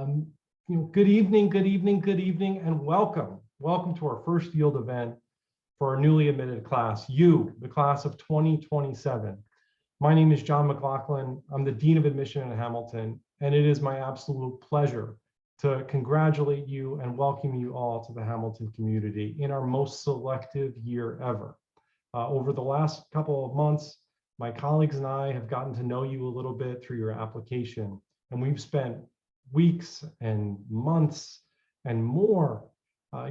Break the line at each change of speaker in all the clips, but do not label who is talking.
Um, good evening, good evening, good evening, and welcome. Welcome to our first field event for our newly admitted class, the class of 2027. My name is John McLaughlin. I'm the Dean of Admission at Hamilton, and it is my absolute pleasure to congratulate you and welcome you all to the Hamilton community in our most selective year ever. Over the last couple of months, my colleagues and I have gotten to know you a little bit through your application, and we've spent weeks and months and more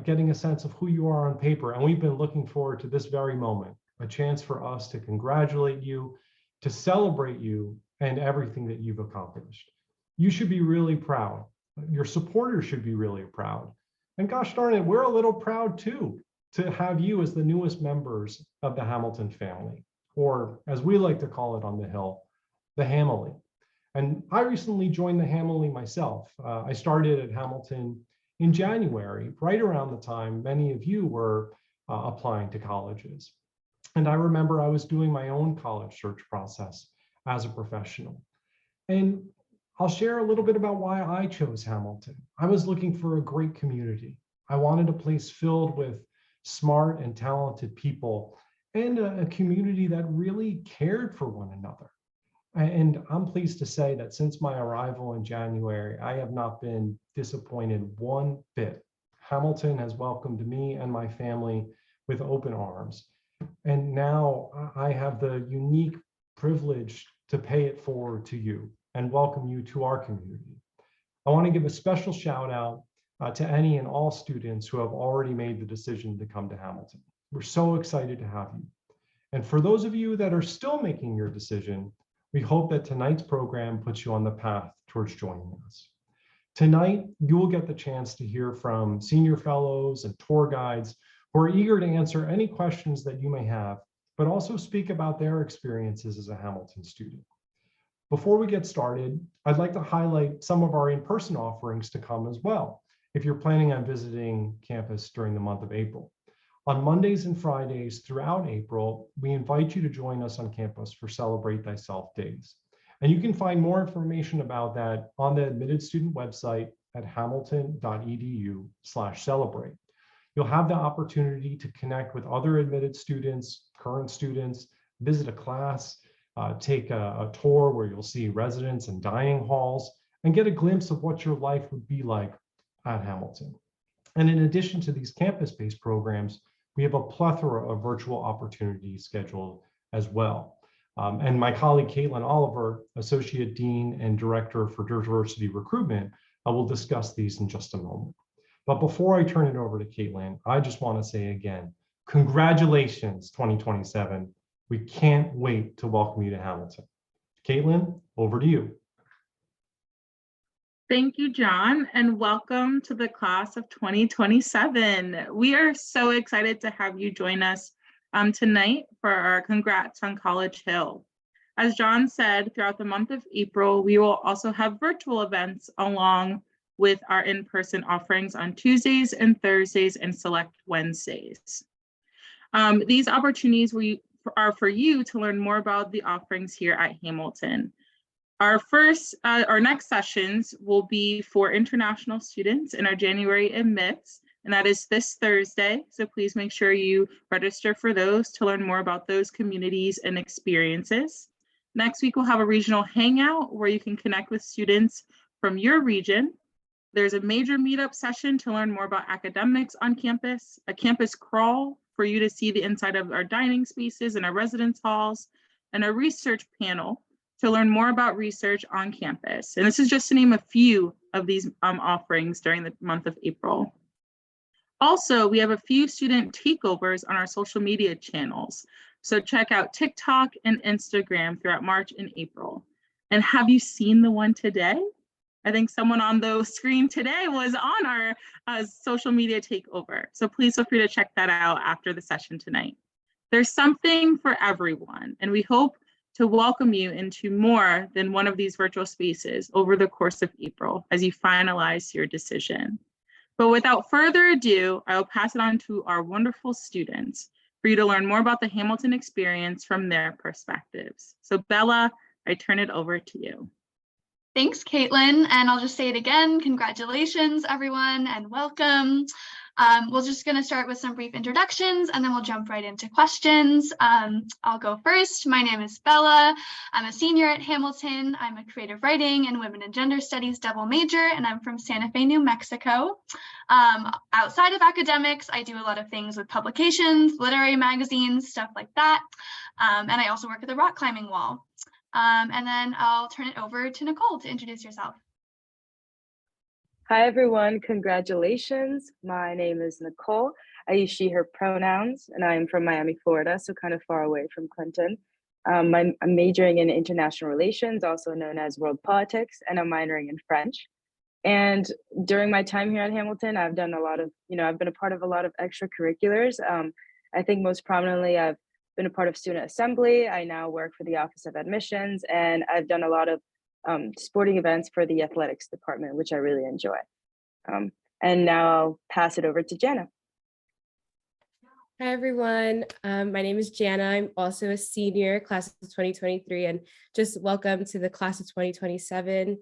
getting a sense of who you are on paper. And we've been looking forward to this very moment, a chance for us to congratulate you, to celebrate you and everything that you've accomplished. You should be really proud. Your supporters should be really proud. And gosh darn it, we're a little proud too, to have you as the newest members of the Hamilton family, or as we like to call it on the Hill, the Hamily. And I recently joined the Hamily myself. I started at Hamilton in January, right around the time many of you were applying to colleges. And I remember I was doing my own college search process as a professional. And I'll share a little bit about why I chose Hamilton. I was looking for a great community. I wanted a place filled with smart and talented people and a community that really cared for one another. And I'm pleased to say that since my arrival in January, I have not been disappointed one bit. Hamilton has welcomed me and my family with open arms. And now I have the unique privilege to pay it forward to you and welcome you to our community. I want to give a special shout out to any and all students who have already made the decision to come to Hamilton. We're so excited to have you. And for those of you that are still making your decision, we hope that tonight's program puts you on the path towards joining us. Tonight, you will get the chance to hear from senior fellows and tour guides who are eager to answer any questions that you may have, but also speak about their experiences as a Hamilton student. Before we get started, I'd like to highlight some of our in-person offerings to come as well, if you're planning on visiting campus during the month of April. On Mondays and Fridays throughout April, we invite you to join us on campus for Celebrate Thyself Days. And you can find more information about that on the admitted student website at hamilton.edu/celebrate. You'll have the opportunity to connect with other admitted students, current students, visit a class, take a tour where you'll see residence and dining halls, and get a glimpse of what your life would be like at Hamilton. And in addition to these campus-based programs, we have a plethora of virtual opportunities scheduled as well. And my colleague, Caitlin Oliver, Associate Dean and Director for Diversity Recruitment, will discuss these in just a moment. But before I turn it over to Caitlin, I just want to say again, congratulations, 2027. We can't wait to welcome you to Hamilton. Caitlin, over to you.
Thank you, John, and welcome to the class of 2027. We are so excited to have you join us tonight for our Congrats on College Hill. As John said, throughout the month of April, we will also have virtual events along with our in-person offerings on Tuesdays and Thursdays and select Wednesdays. These opportunities are for you to learn more about the offerings here at Hamilton. Our next sessions will be for international students in our January admits, and that is this Thursday. So please make sure you register for those to learn more about those communities and experiences. Next week, we'll have a regional hangout where you can connect with students from your region. There's a major meetup session to learn more about academics on campus, a campus crawl for you to see the inside of our dining spaces and our residence halls, and a research panel to learn more about research on campus. And this is just to name a few of these offerings during the month of April. Also, we have a few student takeovers on our social media channels. So check out TikTok and Instagram throughout March and April. And have you seen the one today? I think someone on the screen today was on our social media takeover. So please feel free to check that out after the session tonight. There's something for everyone, and we hope to welcome you into more than one of these virtual spaces over the course of April as you finalize your decision. But without further ado, I will pass it on to our wonderful students for you to learn more about the Hamilton experience from their perspectives. So Bella, I turn it over to you.
Thanks, Caitlin. And I'll just say it again. Congratulations, everyone, and welcome. We're just going to start with some brief introductions, and then we'll jump right into questions. I'll go first. My name is Bella. I'm a senior at Hamilton. I'm a creative writing and women and gender studies double major, and I'm from Santa Fe, New Mexico. Outside of academics, I do a lot of things with publications, literary magazines, stuff like that. And I also work at the rock climbing wall. And then I'll turn it over to Nicole to introduce yourself.
Hi, everyone. Congratulations. My name is Nicole. I use she, her pronouns, and I'm from Miami, Florida, so kind of far away from Clinton. I'm majoring in international relations, also known as world politics, and I'm minoring in French. And during my time here at Hamilton, I've done a lot of, I've been a part of a lot of extracurriculars. I think most prominently, I've been a part of student assembly. I now work for the Office of Admissions, and I've done a lot of sporting events for the athletics department, which I really enjoy. And now I'll pass it over to Jana.
Hi, everyone. My name is Jana. I'm also a senior, class of 2023, and just welcome to the class of 2027.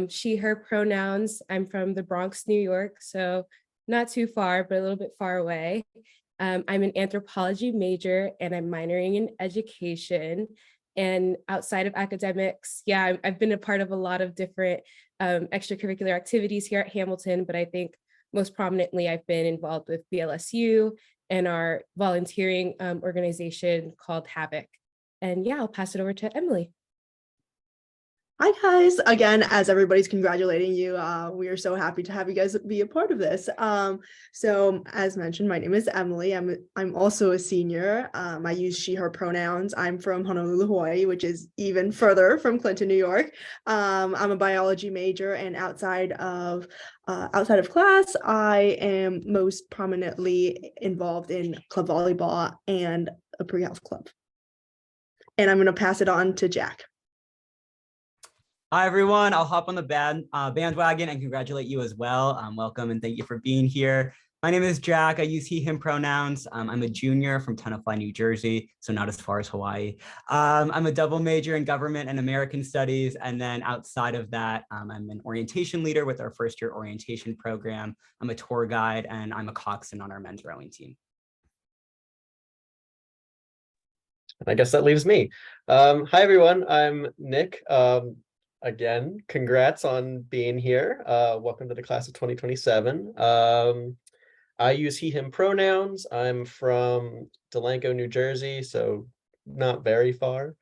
She, her pronouns. I'm from the Bronx, New York, so not too far, but a little bit far away. I'm an anthropology major, and I'm minoring in education. And outside of academics, yeah, I've been a part of a lot of different extracurricular activities here at Hamilton, but I think most prominently, I've been involved with BLSU and our volunteering organization called Havoc. And yeah, I'll pass it over to Emily.
Hi guys, again, as everybody's congratulating you, we are so happy to have you guys be a part of this. So as mentioned, my name is Emily. I'm also a senior. I use she, her pronouns. I'm from Honolulu, Hawaii, which is even further from Clinton, New York. I'm a biology major, and outside of class, I am most prominently involved in club volleyball and a pre-health club. And I'm going to pass it on to Jack.
Hi, everyone. I'll hop on the bandwagon and congratulate you as well. Welcome and thank you for being here. My name is Jack. I use he, him pronouns. I'm a junior from Tenafly, New Jersey, so not as far as Hawaii. I'm a double major in government and American studies. And then outside of that, I'm an orientation leader with our first year orientation program. I'm a tour guide, and I'm a coxswain on our men's rowing team.
I guess that leaves me. Hi, everyone. I'm Nick. Again, congrats on being here. Welcome to the class of 2027. I use he, him pronouns. I'm from Delanco, New Jersey, so not very far.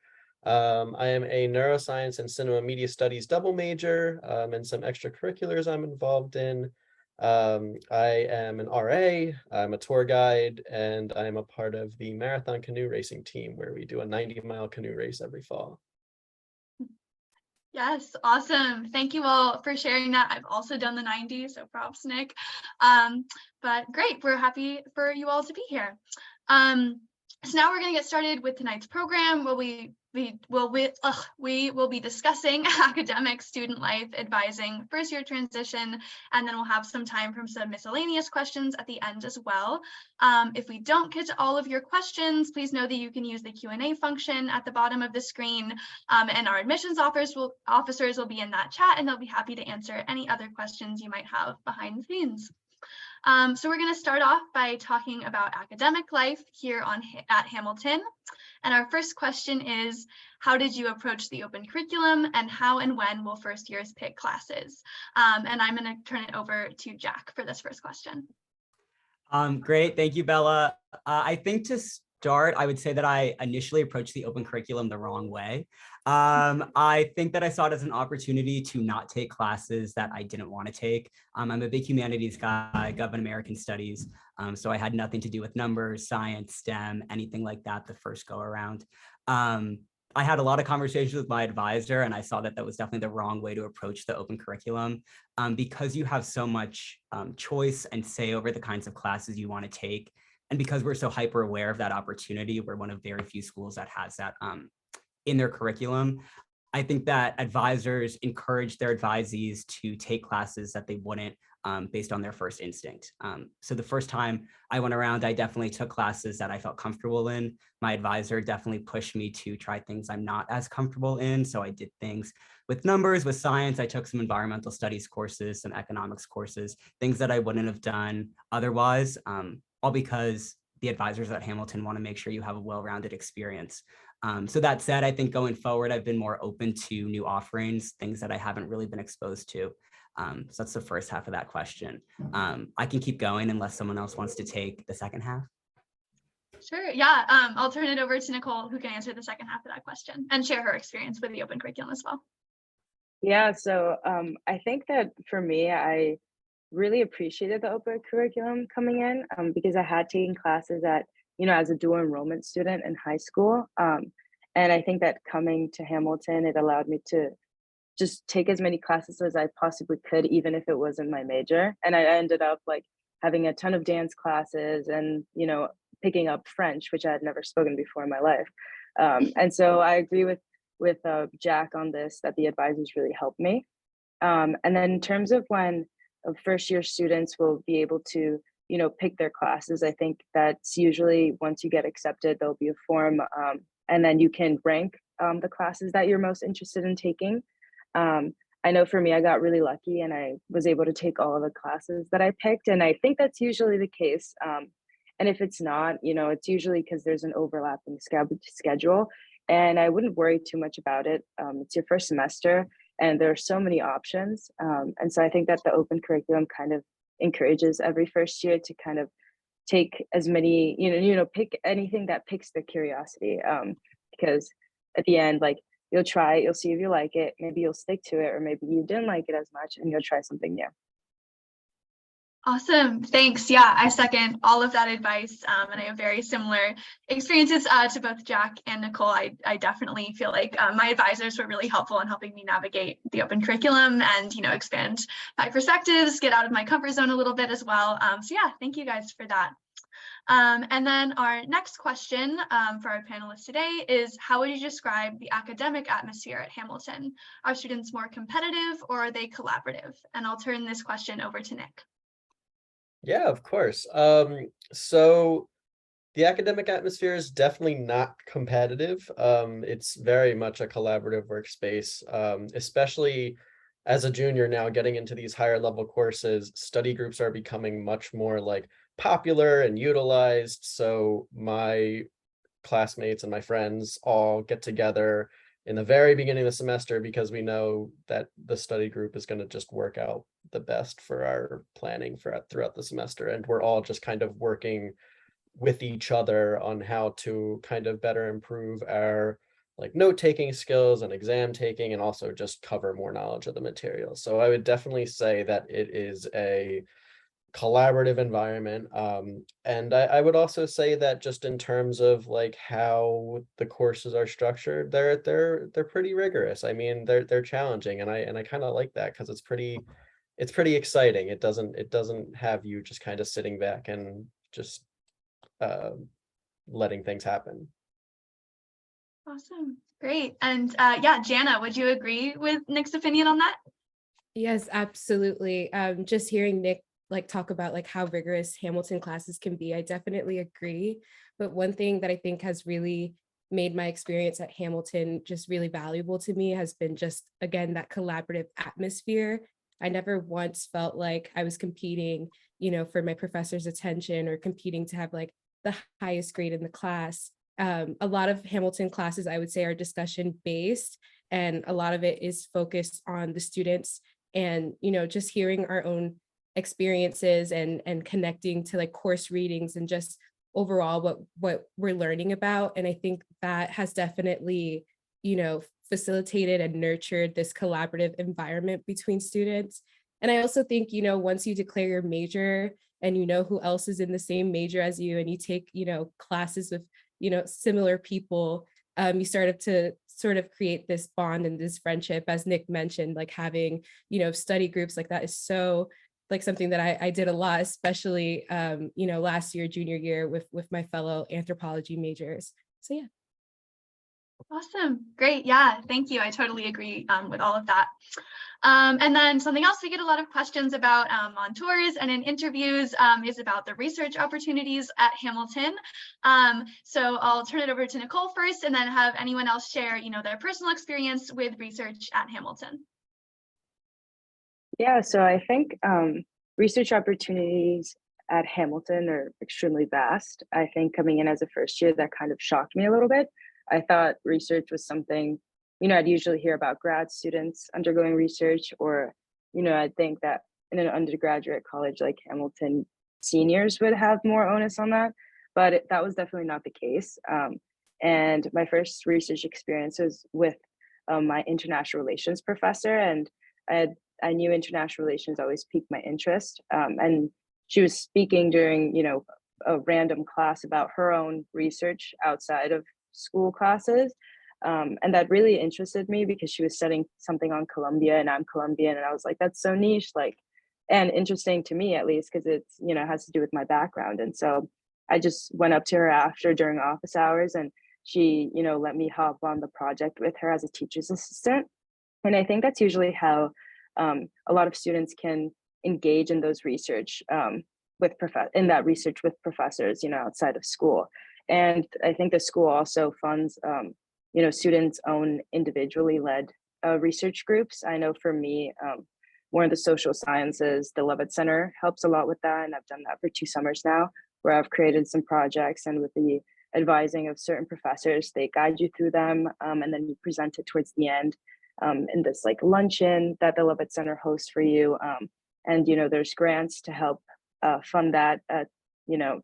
I am a neuroscience and cinema media studies double major, and some extracurriculars I'm involved in. I am an RA, I'm a tour guide, and I'm a part of the marathon canoe racing team where we do a 90-mile canoe race every fall.
Yes, awesome. Thank you all for sharing that. I've also done the 90, so props, Nick. But great, we're happy for you all to be here. So now we're going to get started with tonight's program where we will be discussing academic, student life, advising, first year transition, and then we'll have some time for some miscellaneous questions at the end as well. If we don't get to all of your questions, please know that you can use the Q&A function at the bottom of the screen, and our admissions officers will be in that chat, and they'll be happy to answer any other questions you might have behind the scenes. So we're going to start off by talking about academic life here at Hamilton. And our first question is, how did you approach the open curriculum, and how and when will first years pick classes? And I'm going to turn it over to Jack for this first question.
Great. Thank you, Bella. I think to start, I would say that I initially approached the open curriculum the wrong way. I think that I saw it as an opportunity to not take classes that I didn't want to take. I'm a big humanities guy, Gov and American Studies, so I had nothing to do with numbers, science, STEM, anything like that the first go around. I had a lot of conversations with my advisor, and I saw that that was definitely the wrong way to approach the open curriculum, because you have so much choice and say over the kinds of classes you want to take. And because we're so hyper aware of that opportunity, we're one of very few schools that has that in their curriculum. I think that advisors encourage their advisees to take classes that they wouldn't based on their first instinct. So the first time I went around, I definitely took classes that I felt comfortable in. My advisor definitely pushed me to try things I'm not as comfortable in. So I did things with numbers, with science. I took some environmental studies courses, some economics courses, things that I wouldn't have done otherwise, all because the advisors at Hamilton want to make sure you have a well-rounded experience. So that said, I think going forward, I've been more open to new offerings, things that I haven't really been exposed to. So that's the first half of that question. I can keep going unless someone else wants to take the second half.
Sure. Yeah. I'll turn it over to Nicole, who can answer the second half of that question and share her experience with the open curriculum as well.
Yeah, so I think that for me, I really appreciated the open curriculum coming in because I had taken classes at, as a dual enrollment student in high school. And I think that coming to Hamilton, it allowed me to just take as many classes as I possibly could, even if it wasn't my major. And I ended up like having a ton of dance classes and, picking up French, which I had never spoken before in my life. And so I agree with Jack on this, that the advisors really helped me. And then in terms of when first year students will be able to, pick their classes, I think that's usually once you get accepted, there'll be a form and then you can rank the classes that you're most interested in taking. I know for me, I got really lucky and I was able to take all of the classes that I picked. And I think that's usually the case. And if it's not, it's usually because there's an overlapping schedule. And I wouldn't worry too much about it. It's your first semester and there are so many options. And so I think that the open curriculum kind of encourages every first year to kind of take as many, pick anything that piques their curiosity. Because at the end, like you'll try it, you'll see if you like it, maybe you'll stick to it, or maybe you didn't like it as much and you'll try something new.
Awesome. Thanks. Yeah, I second all of that advice. And I have very similar experiences to both Jack and Nicole. I definitely feel like my advisors were really helpful in helping me navigate the open curriculum and, expand my perspectives, get out of my comfort zone a little bit as well. So yeah, thank you guys for that. And then our next question for our panelists today is, how would you describe the academic atmosphere at Hamilton? Are students more competitive or are they collaborative? And I'll turn this question over to Nick.
Yeah, of course. So the academic atmosphere is definitely not competitive. It's very much a collaborative workspace, especially as a junior now getting into these higher level courses. Study groups are becoming much more like popular and utilized. So my classmates and my friends all get together in the very beginning of the semester because we know that the study group is going to just work out the best for our planning throughout the semester. And we're all just kind of working with each other on how to kind of better improve our like note-taking skills and exam taking, and also just cover more knowledge of the material. So I would definitely say that it is a collaborative environment. And I would also say that just in terms of like how the courses are structured, they're pretty rigorous. I mean, they're challenging, and I kind of like that because it's pretty exciting. It doesn't have you just kind of sitting back and just letting things happen.
Awesome. Great. And yeah, Jana, would you agree with Nick's opinion on that?
Yes, absolutely. Just hearing Nick talk about how rigorous Hamilton classes can be, I definitely agree. But one thing that I think has really made my experience at Hamilton just really valuable to me has been just, again, that collaborative atmosphere. I never once felt like I was competing, for my professor's attention or competing to have the highest grade in the class. A lot of Hamilton classes, I would say, are discussion based, and a lot of it is focused on the students and, just hearing our own experiences and connecting to course readings and just overall what we're learning about. And I think that has definitely, facilitated and nurtured this collaborative environment between students. And I also think, once you declare your major and who else is in the same major as you, and you take, classes with, similar people, you start to sort of create this bond and this friendship, as Nick mentioned, having, study groups like that is so something that I did a lot, especially, last year, junior year with my fellow anthropology majors. So yeah.
Awesome. Great. Yeah, thank you. I totally agree with all of that. And then something else we get a lot of questions about on tours and in interviews is about the research opportunities at Hamilton. So I'll turn it over to Nicole first and then have anyone else share, their personal experience with research at Hamilton.
Yeah, so I think research opportunities at Hamilton are extremely vast. I think coming in as a first year, that kind of shocked me a little bit. I thought research was something, I'd usually hear about grad students undergoing research, or, I'd think that in an undergraduate college like Hamilton, seniors would have more onus on that, but that was definitely not the case. And my first research experience was with my international relations professor, and I knew international relations always piqued my interest. And she was speaking during, a random class about her own research outside of school classes. And that really interested me because she was studying something on Colombia, and I'm Colombian. And I was like, that's so niche, and interesting to me, at least, because it's, has to do with my background. And so I just went up to her after during office hours, and she, let me hop on the project with her as a teacher's assistant. And I think that's usually how a lot of students can engage in those research in that research with professors, outside of school. And I think the school also funds, students' own individually led research groups. I know for me, one of the social sciences, the Levitt Center helps a lot with that. And I've done that for 2 summers now, where I've created some projects, and with the advising of certain professors, they guide you through them. And then you present it towards the end in this luncheon that the Levitt Center hosts for you. And, there's grants to help fund that,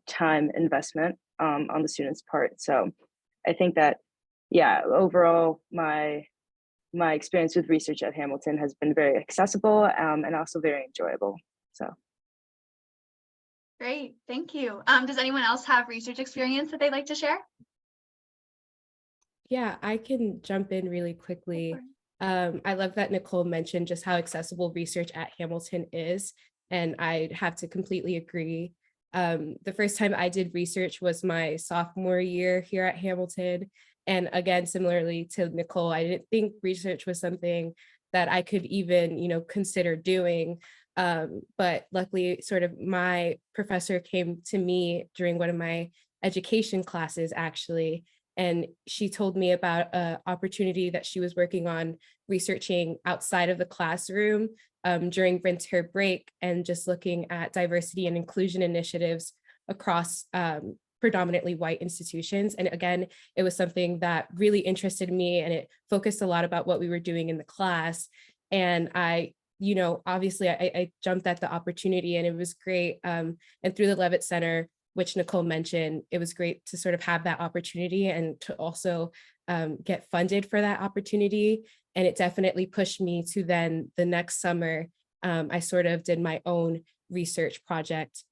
time investment on the students' part. So I think that, yeah, overall, my experience with research at Hamilton has been very accessible and also very enjoyable. So.
Great, thank you. Does anyone else have research experience that they'd like to share?
Yeah, I can jump in really quickly. I love that Nicole mentioned just how accessible research at Hamilton is, and I have to completely agree. The first time I did research was my sophomore year here at Hamilton. And again, similarly to Nicole, I didn't think research was something that I could even, consider doing. But luckily, sort of my professor came to me during one of my education classes, actually, and she told me about an opportunity that she was working on researching outside of the classroom during winter break, and just looking at diversity and inclusion initiatives across predominantly white institutions. And again, it was something that really interested me, and it focused a lot about what we were doing in the class. And I, obviously I jumped at the opportunity, and it was great. And through the Levitt Center, which Nicole mentioned, it was great to sort of have that opportunity and to also get funded for that opportunity. And it definitely pushed me to then the next summer, I sort of did my own research project,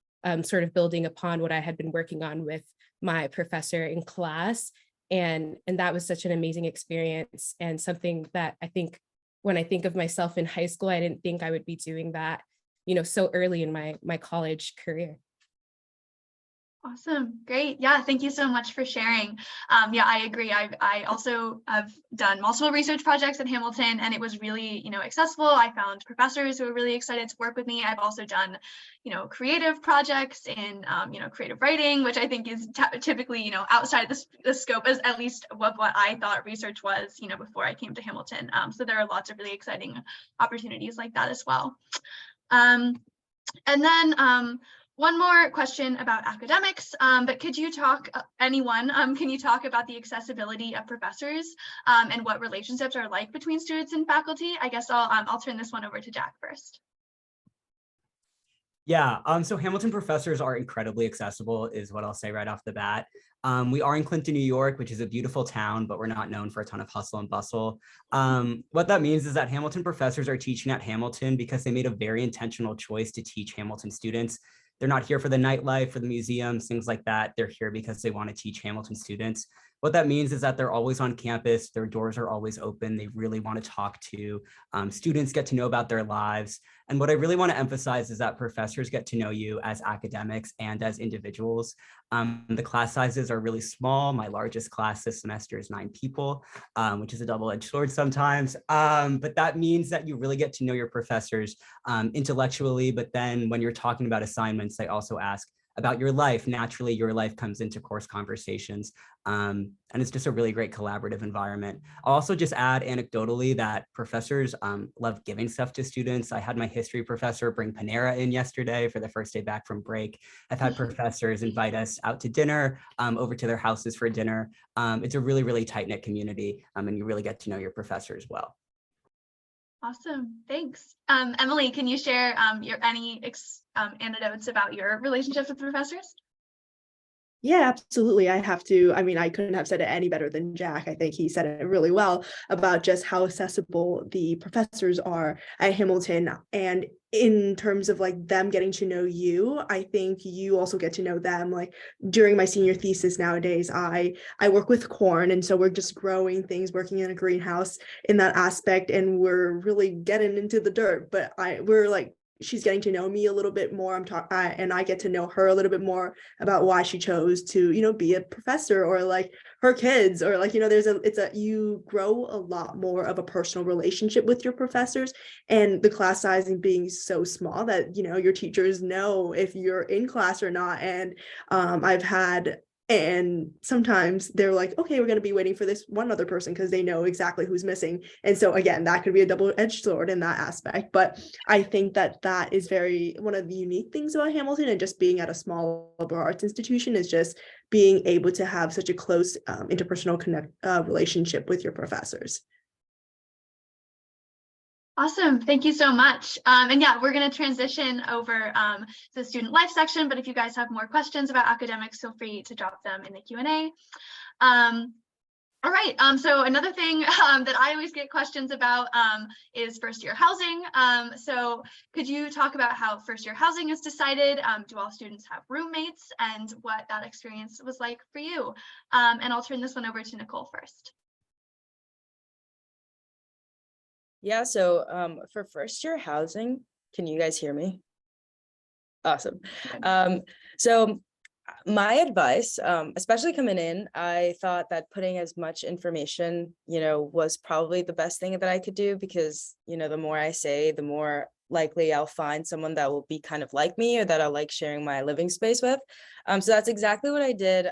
sort of building upon what I had been working on with my professor in class. And that was such an amazing experience, and something that I think when I think of myself in high school, I didn't think I would be doing that, so early in my college career.
Awesome. Great. Yeah. Thank you so much for sharing. Yeah, I agree. I also have done multiple research projects at Hamilton, and it was really, accessible. I found professors who were really excited to work with me. I've also done, creative projects in, creative writing, which I think is typically, outside the scope as at least what I thought research was, before I came to Hamilton. So there are lots of really exciting opportunities like that as well. And then, one more question about academics, but could you talk, can you talk about the accessibility of professors and what relationships are like between students and faculty? I guess I'll turn this one over to Jack first.
Yeah, so Hamilton professors are incredibly accessible, is what I'll say right off the bat. We are in Clinton, New York, which is a beautiful town, but we're not known for a ton of hustle and bustle. What that means is that Hamilton professors are teaching at Hamilton because they made a very intentional choice to teach Hamilton students. They're not here for the nightlife, for the museums, things like that. They're here because they want to teach Hamilton students. What that means is that they're always on campus, their doors are always open, they really want to talk to students, get to know about their lives. And what I really want to emphasize is that professors get to know you as academics and as individuals. The class sizes are really small. My largest class this semester is 9 people, which is a double-edged sword sometimes. But that means that you really get to know your professors intellectually, but then when you're talking about assignments, they also ask about your life. Naturally, your life comes into course conversations. And it's just a really great collaborative environment. I'll also just add anecdotally that professors love giving stuff to students. I had my history professor bring Panera in yesterday for the first day back from break. I've had professors invite us out to dinner, over to their houses for dinner. It's a really, really tight-knit community, and you really get to know your professors well.
Awesome, thanks. Emily, can you share any anecdotes about your relationships with professors?
Yeah, absolutely. I have to, I mean, I couldn't have said it any better than Jack. I think he said it really well about just how accessible the professors are at Hamilton. And in terms of like them getting to know you, I think you also get to know them. Like during my senior thesis nowadays, I work with corn, and so we're just growing things, working in a greenhouse in that aspect, and we're really getting into the dirt. But we're like, she's getting to know me a little bit more. And I get to know her a little bit more about why she chose to, you know, be a professor, or like her kids, or like, you know, you grow a lot more of a personal relationship with your professors, and the class sizing being so small that, you know, your teachers know if you're in class or not. And sometimes they're like, okay, we're going to be waiting for this one other person because they know exactly who's missing. And so again, that could be a double-edged sword in that aspect. But I think that is one of the unique things about Hamilton, and just being at a small liberal arts institution, is just being able to have such a close interpersonal relationship with your professors.
Awesome, thank you so much. And yeah, we're going to transition over to the student life section, but if you guys have more questions about academics, feel free to drop them in the Q&A. All right, so another thing that I always get questions about is first year housing. So could you talk about how first year housing is decided? Do all students have roommates, and what that experience was like for you? And I'll turn this one over to Nicole first.
Yeah, so for first year housing, can you guys hear me? Awesome. So my advice, especially coming in, I thought that putting as much information, you know, was probably the best thing that I could do, because, you know, the more I say, the more likely I'll find someone that will be kind of like me, or that I like sharing my living space with. So that's exactly what I did.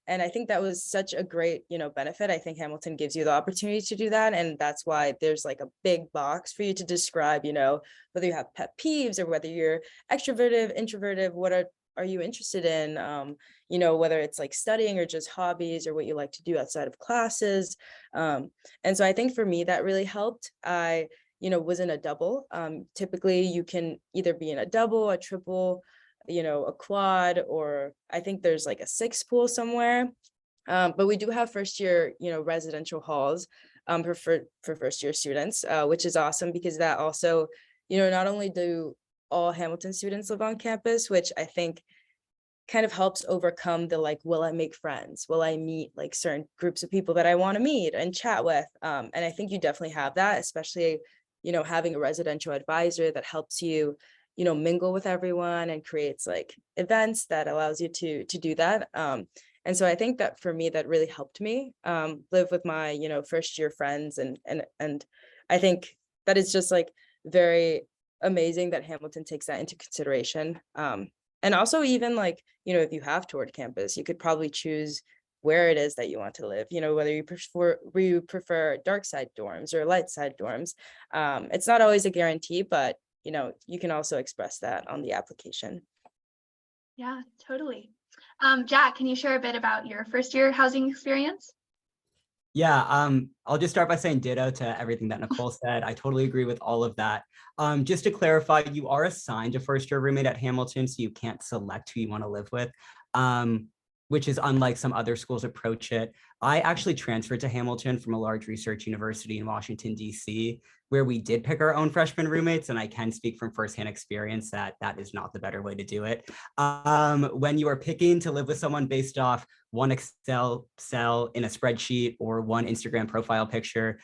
And I think that was such a great, you know, benefit. I think Hamilton gives you the opportunity to do that. And that's why there's like a big box for you to describe, you know, whether you have pet peeves, or whether you're extroverted, introverted, what are you interested in, you know, whether it's like studying or just hobbies, or what you like to do outside of classes. And so I think for me, that really helped. I, you know, was in a double. Typically you can either be in a double, a triple, you know, a quad, or I think there's like a 6 pool somewhere. But we do have first year, you know, residential halls for first year students, which is awesome, because that also, you know, not only do all Hamilton students live on campus, which I think kind of helps overcome the like, will I make friends? Will I meet like certain groups of people that I want to meet and chat with? And I think you definitely have that, especially, you know, having a residential advisor that helps you, you know, mingle with everyone and creates like events that allows you to do that. And so I think that for me, that really helped me live with my, you know, first year friends. And I think that it's just like very amazing that Hamilton takes that into consideration. And also even like, you know, if you have toured campus, you could probably choose where it is that you want to live, you know, whether you prefer dark side dorms or light side dorms. It's not always a guarantee, but you know, you can also express that on the application.
Yeah, totally. Jack, can you share a bit about your first year housing experience?
Yeah, I'll just start by saying ditto to everything that Nicole said. I totally agree with all of that. Just to clarify, you are assigned a first year roommate at Hamilton, so you can't select who you want to live with, which is unlike some other schools approach it. I actually transferred to Hamilton from a large research university in Washington, D.C., where we did pick our own freshman roommates. And I can speak from firsthand experience that that is not the better way to do it. When you are picking to live with someone based off one Excel cell in a spreadsheet or one Instagram profile picture,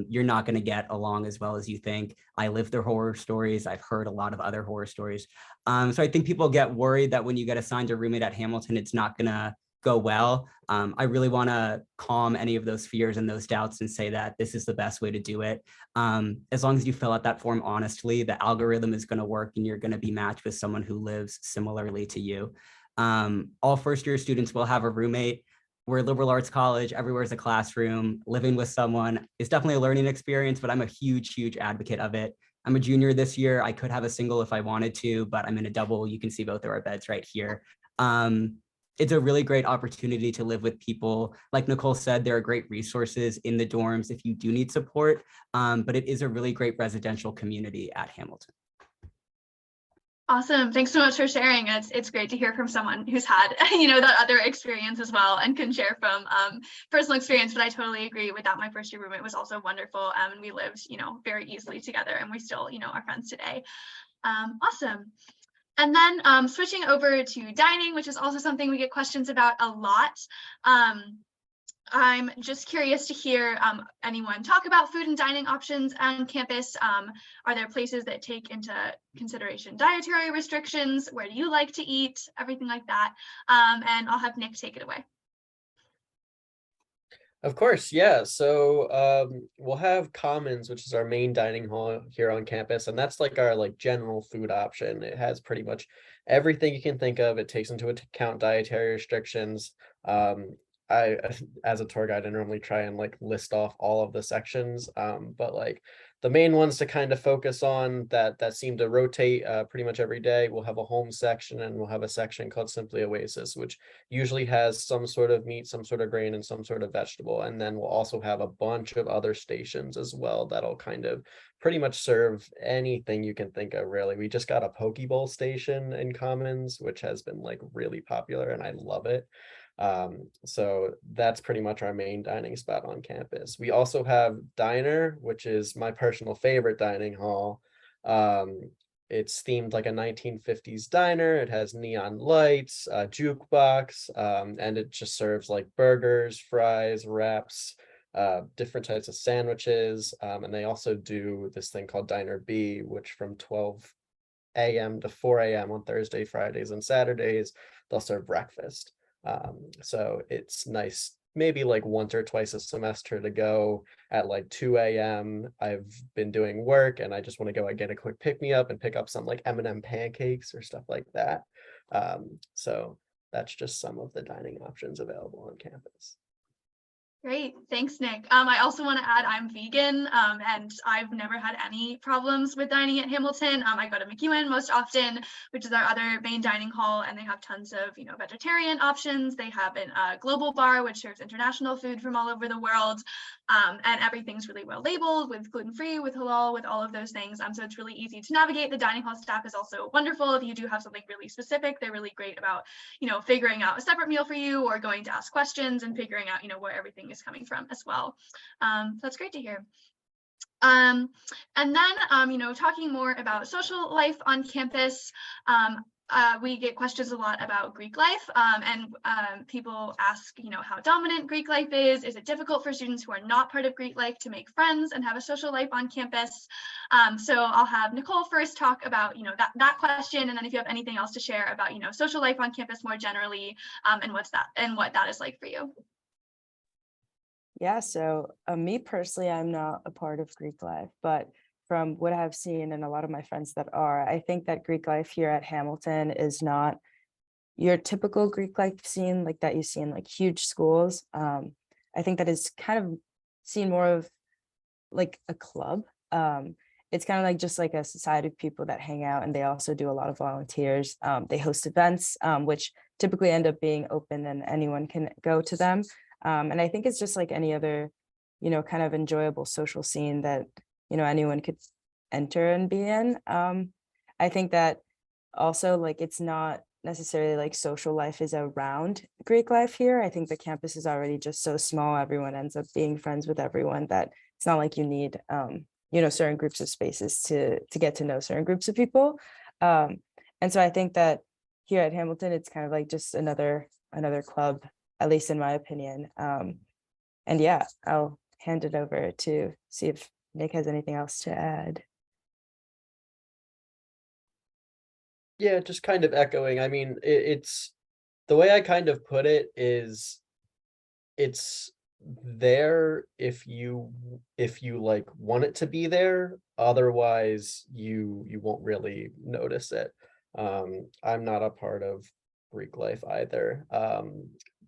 you're not going to get along as well as you think. I live their horror stories. I've heard a lot of other horror stories. So I think people get worried that when you get assigned a roommate at Hamilton, it's not going to go well. I really want to calm any of those fears and those doubts and say that this is the best way to do it. As long as you fill out that form honestly, the algorithm is going to work and you're going to be matched with someone who lives similarly to you. All first-year students will have a roommate. We're a liberal arts college, everywhere is a classroom. Living with someone is definitely a learning experience, but I'm a huge, huge advocate of it. I'm a junior this year. I could have a single if I wanted to, but I'm in a double. You can see both of our beds right here. It's a really great opportunity to live with people. Like Nicole said, there are great resources in the dorms if you do need support, but it is a really great residential community at Hamilton.
Awesome. Thanks so much for sharing. It's great to hear from someone who's had, that other experience as well and can share from personal experience. But I totally agree with that. My first year roommate was also wonderful. And we lived, very easily together, and we still, are friends today. Awesome. And then switching over to dining, which is also something we get questions about a lot. I'm just curious to hear anyone talk about food and dining options on campus. Are there places that take into consideration dietary restrictions? Where do you like to eat? Everything like that. And I'll have Nick take it away.
Of course, yeah. So we'll have Commons, which is our main dining hall here on campus, and that's like our general food option. It has pretty much everything you can think of. It takes into account dietary restrictions. I, as a tour guide, I normally try and list off all of the sections, but the main ones to kind of focus on that seem to rotate pretty much every day. We'll have a home section, and we'll have a section called Simply Oasis, which usually has some sort of meat, some sort of grain, and some sort of vegetable. And then we'll also have a bunch of other stations as well that'll kind of pretty much serve anything you can think of, really. We just got a poke bowl station in Commons, which has been really popular, and I love it. So that's pretty much our main dining spot on campus. We also have Diner, which is my personal favorite dining hall. It's themed like a 1950s diner. It has neon lights, a jukebox, and it just serves burgers, fries, wraps, different types of sandwiches. And they also do this thing called Diner B, which from 12 a.m. to 4 a.m. on Thursday, Fridays, and Saturdays, they'll serve breakfast. So it's nice, maybe once or twice a semester, to go at 2 a.m. I've been doing work and I just want to go and get a quick pick-me-up and pick up some M&M pancakes or stuff like that. So that's just some of the dining options available on campus.
Great, thanks, Nick. I also want to add I'm vegan, and I've never had any problems with dining at Hamilton. I go to McEwen most often, which is our other main dining hall, and they have tons of vegetarian options. They have a global bar, which serves international food from all over the world, and everything's really well labeled with gluten-free, with halal, with all of those things. So it's really easy to navigate. The dining hall staff is also wonderful. If you do have something really specific, they're really great about figuring out a separate meal for you, or going to ask questions and figuring out where everything is coming from as well. So that's great to hear. And then, talking more about social life on campus, we get questions a lot about Greek life, and people ask, how dominant Greek life is. Is it difficult for students who are not part of Greek life to make friends and have a social life on campus? So I'll have Nicole first talk about, that question, and then if you have anything else to share about, social life on campus more generally, and what that is like for you.
Yeah, so me personally, I'm not a part of Greek life, but from what I've seen and a lot of my friends that are, I think that Greek life here at Hamilton is not your typical Greek life scene that you see in huge schools. I think that is kind of seen more of a club. It's kind of just a society of people that hang out, and they also do a lot of volunteers. They host events, which typically end up being open and anyone can go to them. And I think it's just like any other, kind of enjoyable social scene that, anyone could enter and be in. I think that also it's not necessarily like social life is around Greek life here. I think the campus is already just so small. Everyone ends up being friends with everyone that it's not like you need, certain groups of spaces to get to know certain groups of people. And so I think that here at Hamilton, it's kind of like just another club, at least in my opinion. And yeah, I'll hand it over to see if Nick has anything else to add.
Yeah, just kind of echoing. I mean, it's the way I kind of put it is it's there if you like want it to be there. Otherwise, you won't really notice it. I'm not a part of Greek life either.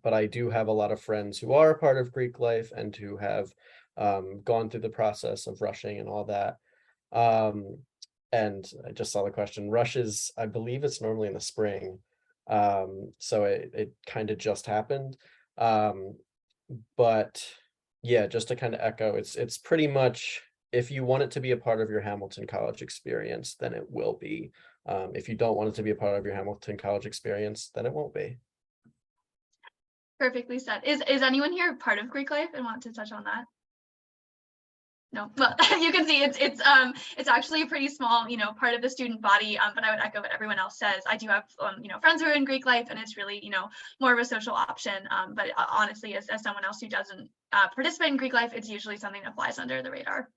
But I do have a lot of friends who are a part of Greek life and who have gone through the process of rushing and all that. And I just saw the question. Rush is, I believe it's normally in the spring. So it kind of just happened. But yeah, just to kind of echo, it's pretty much, if you want it to be a part of your Hamilton College experience, then it will be. If you don't want it to be a part of your Hamilton College experience, then it won't be.
Perfectly said. Is anyone here part of Greek life and want to touch on that? No, well, you can see it's actually a pretty small, part of the student body. But I would echo what everyone else says. I do have, friends who are in Greek life, and it's really, more of a social option. But honestly, as someone else who doesn't participate in Greek life, it's usually something that flies under the radar.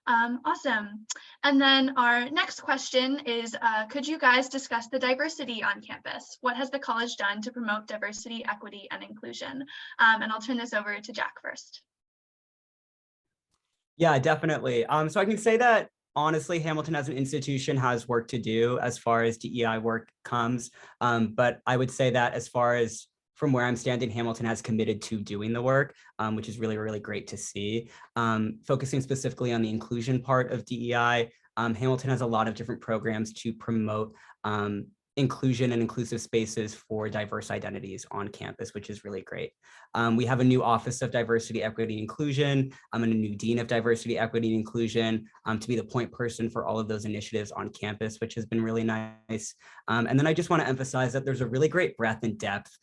Awesome. And then our next question is, could you guys discuss the diversity on campus? What has the college done to promote diversity, equity, and inclusion? And I'll turn this over to Jack first.
Yeah, definitely. So I can say that honestly, Hamilton as an institution has work to do as far as DEI work comes. But I would say that as far as from where I'm standing, Hamilton has committed to doing the work, which is really, really great to see. Focusing specifically on the inclusion part of DEI, Hamilton has a lot of different programs to promote inclusion and inclusive spaces for diverse identities on campus, which is really great. We have a new Office of Diversity, Equity, and Inclusion, and a new Dean of Diversity, Equity, and Inclusion to be the point person for all of those initiatives on campus, which has been really nice. And then I just want to emphasize that there's a really great breadth and depth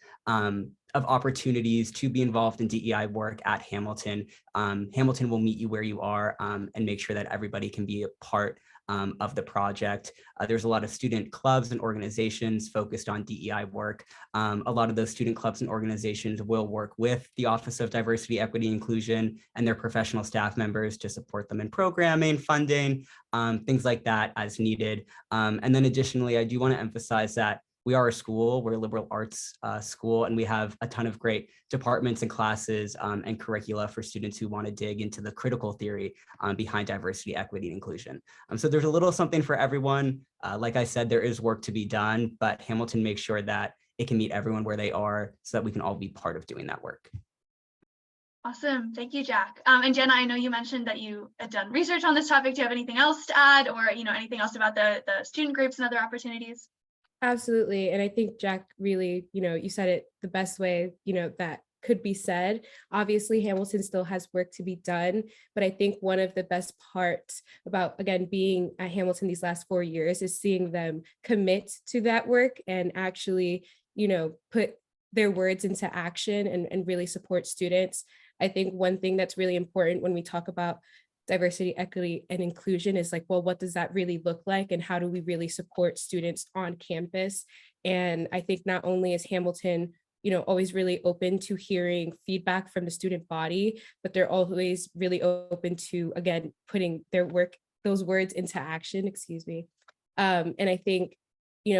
of opportunities to be involved in DEI work at Hamilton. Hamilton will meet you where you are and make sure that everybody can be a part of the project. There's a lot of student clubs and organizations focused on DEI work. A lot of those student clubs and organizations will work with the Office of Diversity, Equity, Inclusion and their professional staff members to support them in programming, funding, things like that as needed. And then additionally, I do want to emphasize that we are a school, we're a liberal arts school, and we have a ton of great departments and classes and curricula for students who want to dig into the critical theory behind diversity, equity, and inclusion. So there's a little something for everyone. Like I said, there is work to be done, but Hamilton makes sure that it can meet everyone where they are so that we can all be part of doing that work.
Awesome. Thank you, Jack. And Jenna, I know you mentioned that you had done research on this topic. Do you have anything else to add, or anything else about the student groups and other opportunities?
Absolutely. And I think Jack really, you said it the best way, that could be said. Obviously, Hamilton still has work to be done, but I think one of the best parts about, again, being at Hamilton these last 4 years is seeing them commit to that work and actually, put their words into action and really support students. I think one thing that's really important when we talk about diversity, equity, and inclusion is like, well, what does that really look like? And how do we really support students on campus? And I think not only is Hamilton, always really open to hearing feedback from the student body, but they're always really open to, again, putting those words into action, excuse me. And I think,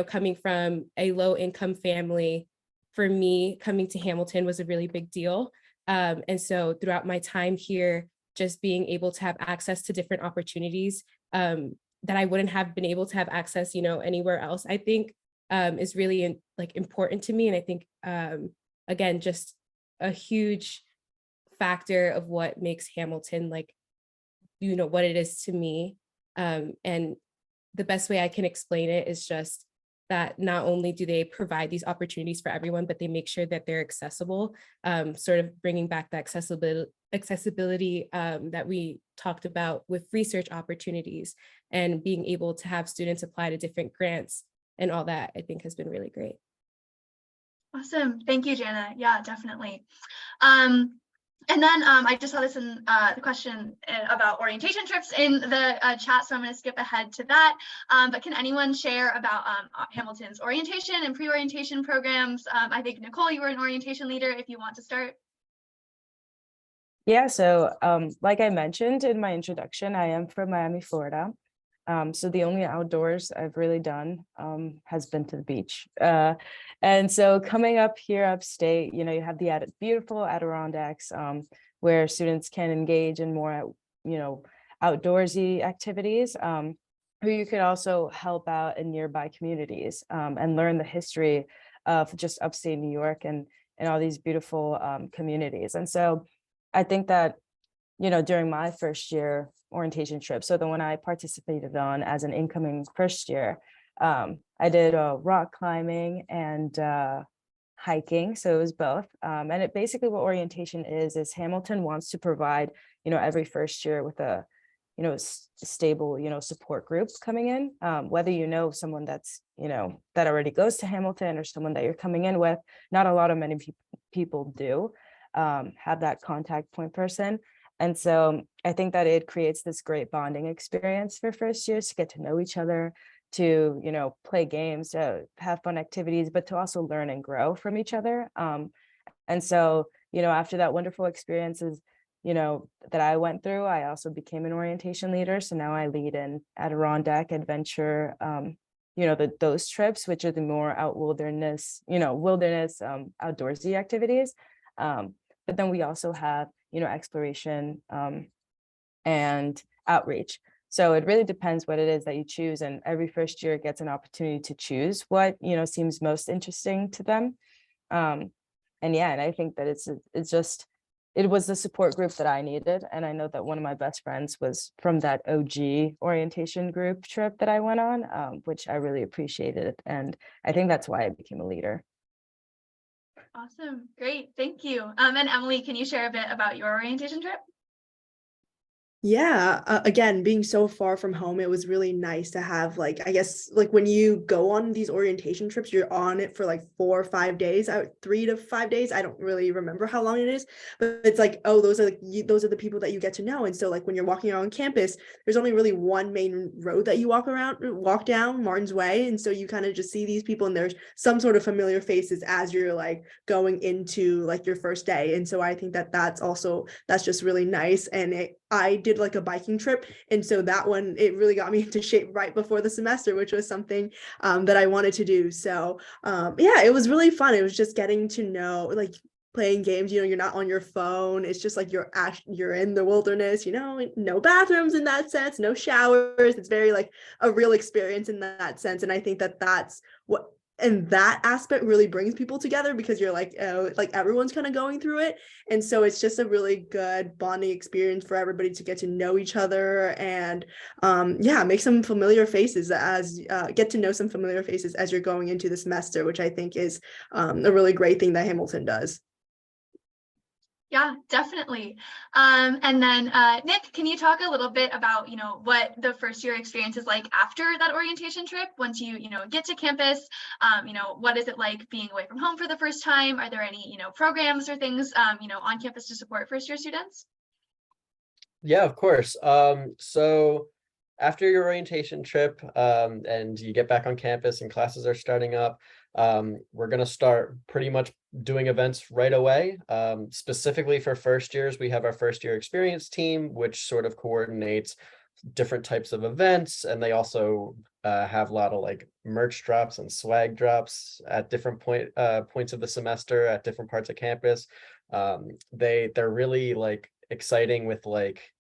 coming from a low income family, for me, coming to Hamilton was a really big deal. And so throughout my time here, just being able to have access to different opportunities that I wouldn't have been able to have access, anywhere else, I think is really important to me. And I think, again, just a huge factor of what makes Hamilton what it is to me. And the best way I can explain it is just that not only do they provide these opportunities for everyone, but they make sure that they're accessible, sort of bringing back the accessibility that we talked about with research opportunities and being able to have students apply to different grants and all that, I think has been really great.
Awesome. Thank you, Jana. Yeah, definitely. And then I just saw this in the question about orientation trips in the chat, so I'm going to skip ahead to that. But can anyone share about Hamilton's orientation and pre-orientation programs? I think, Nicole, you were an orientation leader, if you want to start.
Yeah, so like I mentioned in my introduction, I am from Miami, Florida. So the only outdoors I've really done has been to the beach. And so coming up here upstate, you know, you have the beautiful Adirondacks where students can engage in more, you know, outdoorsy activities. Who you could also help out in nearby communities and learn the history of just upstate New York and all these beautiful communities. And so I think that, you know, during my first year orientation trip, so the one I participated on as an incoming first year, I did rock climbing and hiking, so it was both. And it basically, what orientation is Hamilton wants to provide, you know, every first year with a, you know, stable, you know, support group coming in, whether you know someone that's, you know, that already goes to Hamilton or someone that you're coming in with. Not a lot of many people do have that contact point person. And so I think that it creates this great bonding experience for first years to get to know each other, to, you know, play games, to have fun activities, but to also learn and grow from each other. And so, you know, after that wonderful experiences, you know, that I went through, I also became an orientation leader. So now I lead in Adirondack adventure, you know, those trips, which are the more wilderness outdoorsy activities. But then we also have, you know, exploration and outreach. So it really depends what it is that you choose. And every first year gets an opportunity to choose what, you know, seems most interesting to them. And yeah, and I think that it was the support group that I needed. And I know that one of my best friends was from that OG orientation group trip that I went on, which I really appreciated. And I think that's why I became a leader.
Awesome. Great. Thank you. And Emily, can you share a bit about your orientation trip?
Yeah, again, being so far from home, it was really nice to have, like, I guess, like when you go on these orientation trips, you're on it for like 4 or 5 days, 3 to 5 days. I don't really remember how long it is, but it's like, oh, those are the people that you get to know. And so like when you're walking around campus, there's only really one main road that you walk down, Martin's Way. And so you kind of just see these people and there's some sort of familiar faces as you're like going into like your first day. And so I think that that's just really nice. And I did like a biking trip, and so that one, it really got me into shape right before the semester, which was something that I wanted to do. So yeah, it was really fun. It was just getting to know, like, playing games, you know, you're not on your phone. It's just like you're in the wilderness, you know, no bathrooms in that sense, no showers. It's very like a real experience in that sense. And I think that that's what, and that aspect really brings people together, because you're like, oh, like everyone's kind of going through it. And so it's just a really good bonding experience for everybody to get to know each other and yeah, make some familiar faces get to know some familiar faces as you're going into the semester, which I think is a really great thing that Hamilton does.
Yeah, definitely. And then Nick, can you talk a little bit about, you know, what the first year experience is like after that orientation trip? Once you know, get to campus, you know, what is it like being away from home for the first time? Are there any, you know, programs or things, you know, on campus to support first year students?
Yeah, of course. So after your orientation trip, and you get back on campus and classes are starting up, we're going to start pretty much doing events right away. Specifically for first years, we have our first year experience team, which sort of coordinates different types of events. And they also have a lot of like merch drops and swag drops at different points of the semester at different parts of campus. They're really like exciting with like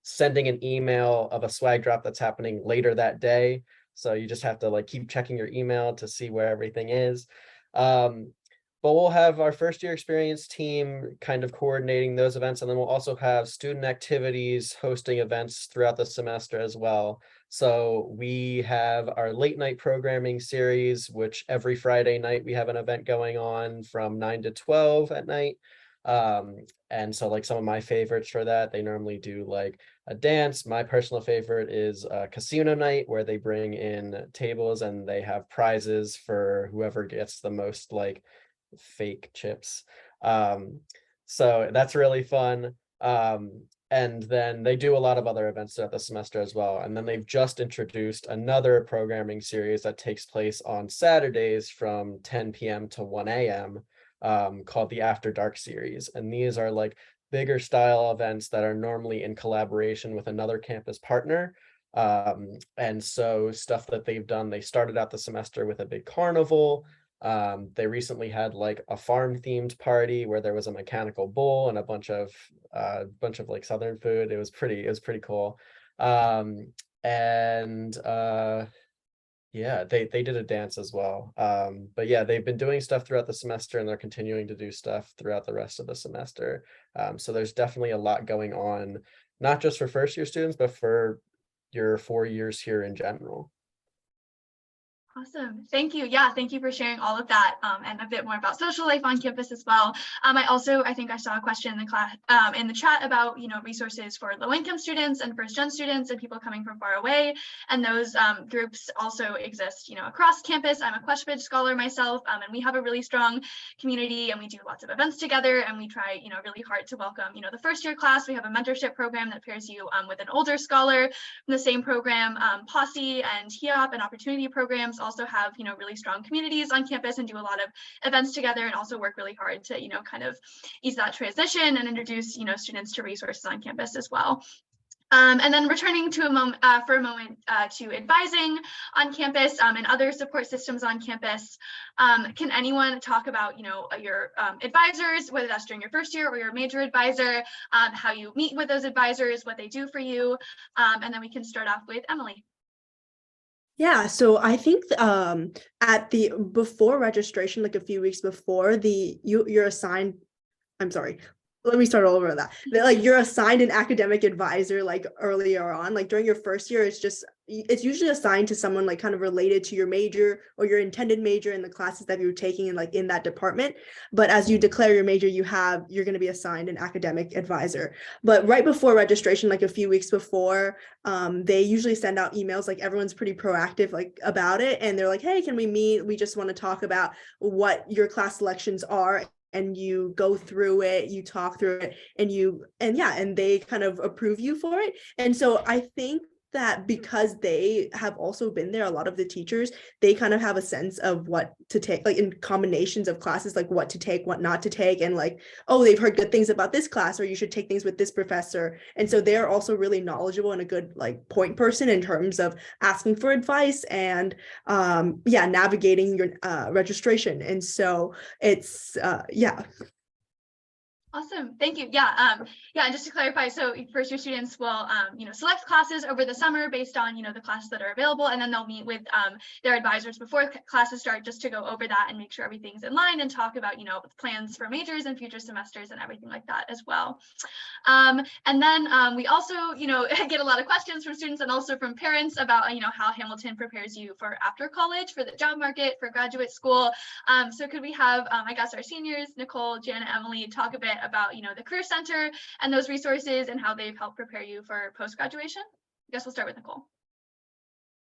sending an email of a swag drop that's happening later that day. So you just have to like keep checking your email to see where everything is. But we'll have our first year experience team kind of coordinating those events. And then we'll also have student activities hosting events throughout the semester as well. So we have our late night programming series, which every Friday night we have an event going on from 9 to 12 at night. And so like some of my favorites for that, they normally do like a dance. My personal favorite is a casino night, where they bring in tables and they have prizes for whoever gets the most like fake chips. So that's really fun. And then they do a lot of other events throughout the semester as well. And then they've just introduced another programming series that takes place on Saturdays from 10 p.m. to 1 a.m. Called the After Dark series. And these are like bigger style events that are normally in collaboration with another campus partner. And so stuff that they've done, they started out the semester with a big carnival. They recently had like a farm themed party where there was a mechanical bull and a bunch of like Southern food. It was pretty cool. Yeah, they did a dance as well. But yeah, they've been doing stuff throughout the semester and they're continuing to do stuff throughout the rest of the semester. So there's definitely a lot going on, not just for first year students, but for your 4 years here in general.
Awesome. Thank you. Yeah, thank you for sharing all of that and a bit more about social life on campus as well. I think I saw a question in the class in the chat about, resources for low-income students and first-gen students and people coming from far away. And those groups also exist, across campus. I'm a Queshbridge scholar myself, and we have a really strong community and we do lots of events together and we try, really hard to welcome, the first-year class. We have a mentorship program that pairs you with an older scholar from the same program. Posse and HEOP and opportunity programs also have, really strong communities on campus and do a lot of events together and also work really hard to, kind of ease that transition and introduce, students to resources on campus as well. And then returning to for a moment to advising on campus and other support systems on campus. Can anyone talk about, your advisors, whether that's during your first year or your major advisor, how you meet with those advisors, what they do for you, and then we can start off with Emily.
Yeah, so I think before registration, like a few weeks before, you're assigned, I'm sorry, let me start all over that. Like you're assigned an academic advisor like earlier on, like during your first year, it's usually assigned to someone like kind of related to your major or your intended major in the classes that you're taking in like in that department. But as you declare your major, you're going to be assigned an academic advisor. But right before registration, like a few weeks before, they usually send out emails, like everyone's pretty proactive like about it. And they're like, hey, can we meet? We just want to talk about what your class selections are. And you go through it, you talk through it, and they kind of approve you for it. And so I think that because they have also been there, a lot of the teachers, they kind of have a sense of what to take, like in combinations of classes, like what to take, what not to take, and like, oh, they've heard good things about this class, or you should take things with this professor. And so they're also really knowledgeable and a good like point person in terms of asking for advice and navigating your registration. And so it's
Awesome. Thank you. Yeah. And just to clarify, so first year students will, select classes over the summer based on, the classes that are available, and then they'll meet with their advisors before classes start just to go over that and make sure everything's in line and talk about, plans for majors and future semesters and everything like that as well. And then we also, get a lot of questions from students and also from parents about, how Hamilton prepares you for after college, for the job market, for graduate school. So could we have, I guess, our seniors, Nicole, Jana, Emily, talk a bit about, the Career Center and those resources and how they've helped prepare you for post-graduation? I guess we'll start with Nicole.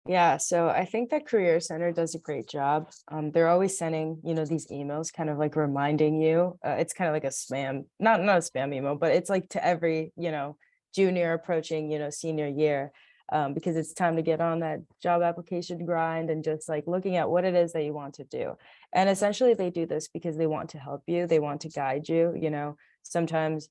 Yeah, so I think that Career Center does a great job. They're always sending, these emails kind of like reminding you. It's kind of like a spam, not a spam email, but it's like to every, junior approaching, senior year, because it's time to get on that job application grind and just like looking at what it is that you want to do. And essentially they do this because they want to help you. They want to guide you. Sometimes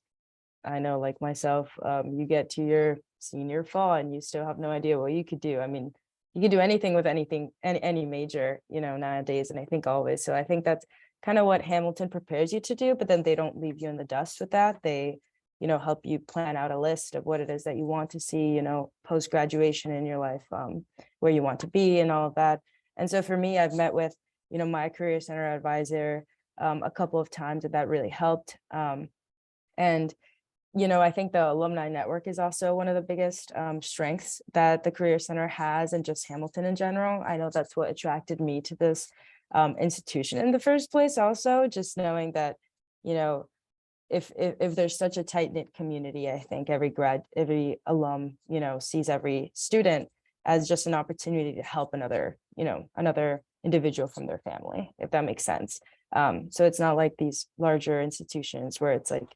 I know, like myself, you get to your senior fall and you still have no idea what you could do. I mean, you can do anything with anything, any major, nowadays. And I think always. So I think that's kind of what Hamilton prepares you to do, but then they don't leave you in the dust with that. They, help you plan out a list of what it is that you want to see, post-graduation in your life, where you want to be and all of that. And so for me, I've met with, my Career Center advisor a couple of times, and that really helped. And I think the alumni network is also one of the biggest strengths that the Career Center has, and just Hamilton in general. I know that's what attracted me to this institution in the first place. Also, just knowing that, if there's such a tight-knit community, I think every alum, sees every student as just an opportunity to help another individual from their family, if that makes sense. So it's not like these larger institutions where it's like,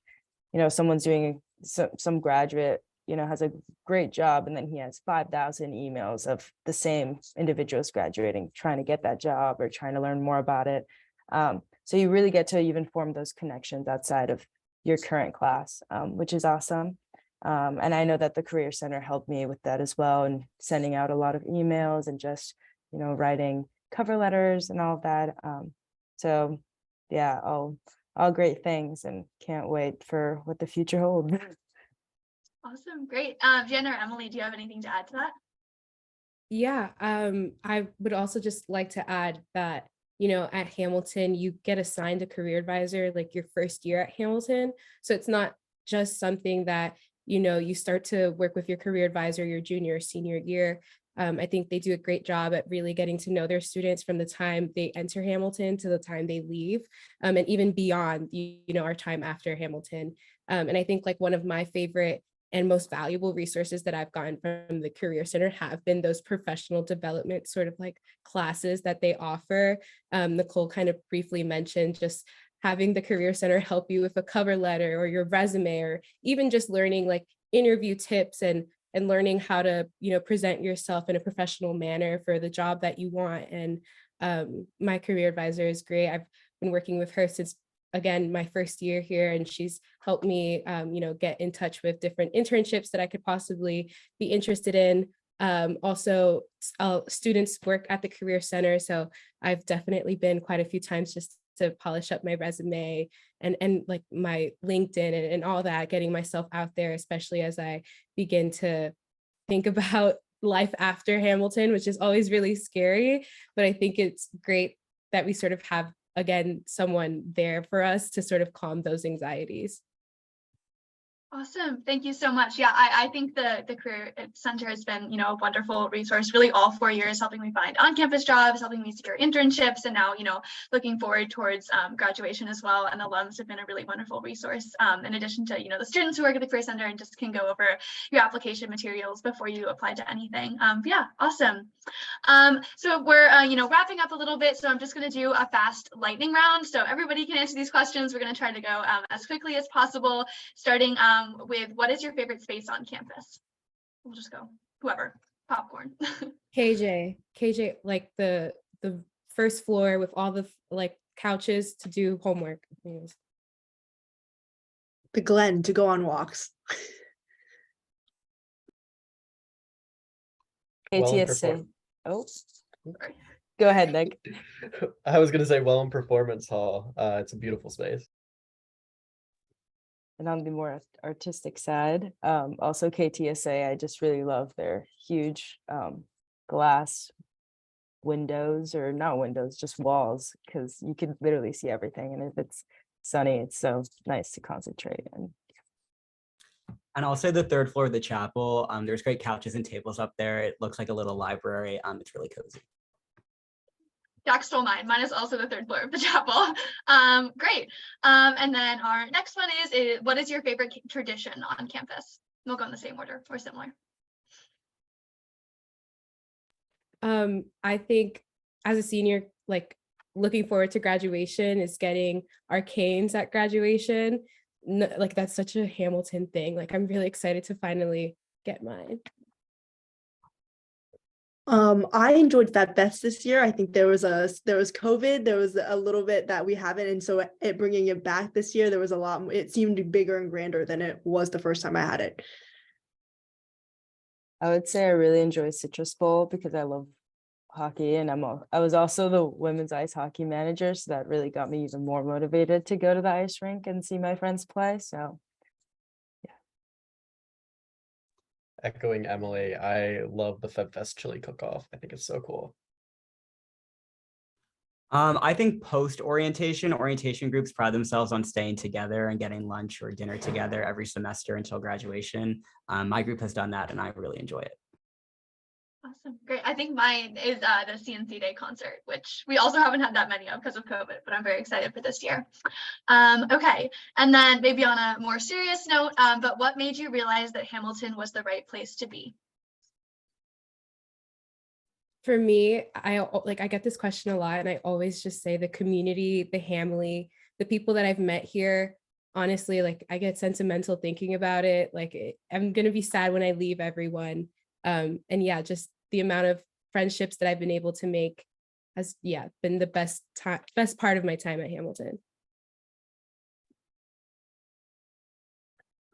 you know, someone's doing some graduate, you know, has a great job, and then he has 5,000 emails of the same individuals graduating, trying to get that job or trying to learn more about it. So you really get to even form those connections outside of your current class, which is awesome. And I know that the Career Center helped me with that as well, and sending out a lot of emails and just, you know, writing cover letters and all of that. So yeah, all great things, and can't wait for what the future holds.
Awesome, great. Jenna or Emily, do you have anything to add to that?
Yeah, I would also just like to add that, you know, at Hamilton, you get assigned a career advisor like your first year at Hamilton. So it's not just something that, you know, you start to work with your career advisor your junior or senior year. I think they do a great job at really getting to know their students from the time they enter Hamilton to the time they leave, and even beyond, you know, our time after Hamilton. And I think like one of my favorite and most valuable resources that I've gotten from the Career Center have been those professional development sort of like classes that they offer. Nicole kind of briefly mentioned just having the Career Center help you with a cover letter or your resume, or even just learning like interview tips and learning how to, you know, present yourself in a professional manner for the job that you want. And my career advisor is great. I've been working with her since, again, my first year here, and she's helped me, you know, get in touch with different internships that I could possibly be interested in. Also, students work at the Career Center, so I've definitely been quite a few times just to polish up my resume and like my LinkedIn and all that, getting myself out there, especially as I begin to think about life after Hamilton, which is always really scary. But I think it's great that we sort of have, again, someone there for us to sort of calm those anxieties.
Awesome. Thank you so much. Yeah, I think the Career Center has been, you know, a wonderful resource really all 4 years, helping me find on-campus jobs, helping me secure internships, and now, you know, looking forward towards graduation as well. And alums have been a really wonderful resource, in addition to, you know, the students who work at the Career Center and just can go over your application materials before you apply to anything. Yeah, awesome. So we're, you know, wrapping up a little bit, so I'm just going to do a fast lightning round. So everybody can answer these questions. We're going to try to go as quickly as possible, starting with what is your favorite space on campus? We'll just go whoever. Popcorn.
KJ, like the first floor with all the like couches to do homework.
The Glen to go on walks.
ATSA. Oh, go ahead, Nick.
I was going to say Wellham Performance Hall. It's a beautiful space.
And on the more artistic side, also KTSA, I just really love their huge glass windows, or not windows, just walls, because you can literally see everything. And if it's sunny, it's so nice to concentrate.
And I'll say the third floor of the chapel, there's great couches and tables up there. It looks like a little library. It's really cozy.
Jack stole mine. Mine is also the third floor of the chapel. Great. And then our next one is what is your favorite tradition on campus? We'll go in the same order or similar.
I think as a senior, like looking forward to graduation is getting arcanes at graduation. Like that's such a Hamilton thing. Like I'm really excited to finally get mine.
I enjoyed that best this year. I think there was COVID, there was a little bit that we haven't, and so it bringing it back this year, there was a lot. It seemed bigger and grander than it was the first time I had it.
I would say I really enjoy Citrus Bowl because I love hockey, and I was also the women's ice hockey manager, so that really got me even more motivated to go to the ice rink and see my friends play. So
Echoing Emily, I love the FebFest chili cook-off. I think it's so cool.
I think post-orientation, orientation groups pride themselves on staying together and getting lunch or dinner together every semester until graduation. My group has done that and I really enjoy it.
Awesome, great. I think mine is the CNC Day concert, which we also haven't had that many of because of COVID, but I'm very excited for this year. Okay, and then maybe on a more serious note, but what made you realize that Hamilton was the right place to be?
For me, I get this question a lot, and I always just say the community, the Hamily, the people that I've met here. Honestly, like I get sentimental thinking about it. I'm gonna be sad when I leave everyone. And yeah, just the amount of friendships that I've been able to make has been the best part of my time at Hamilton.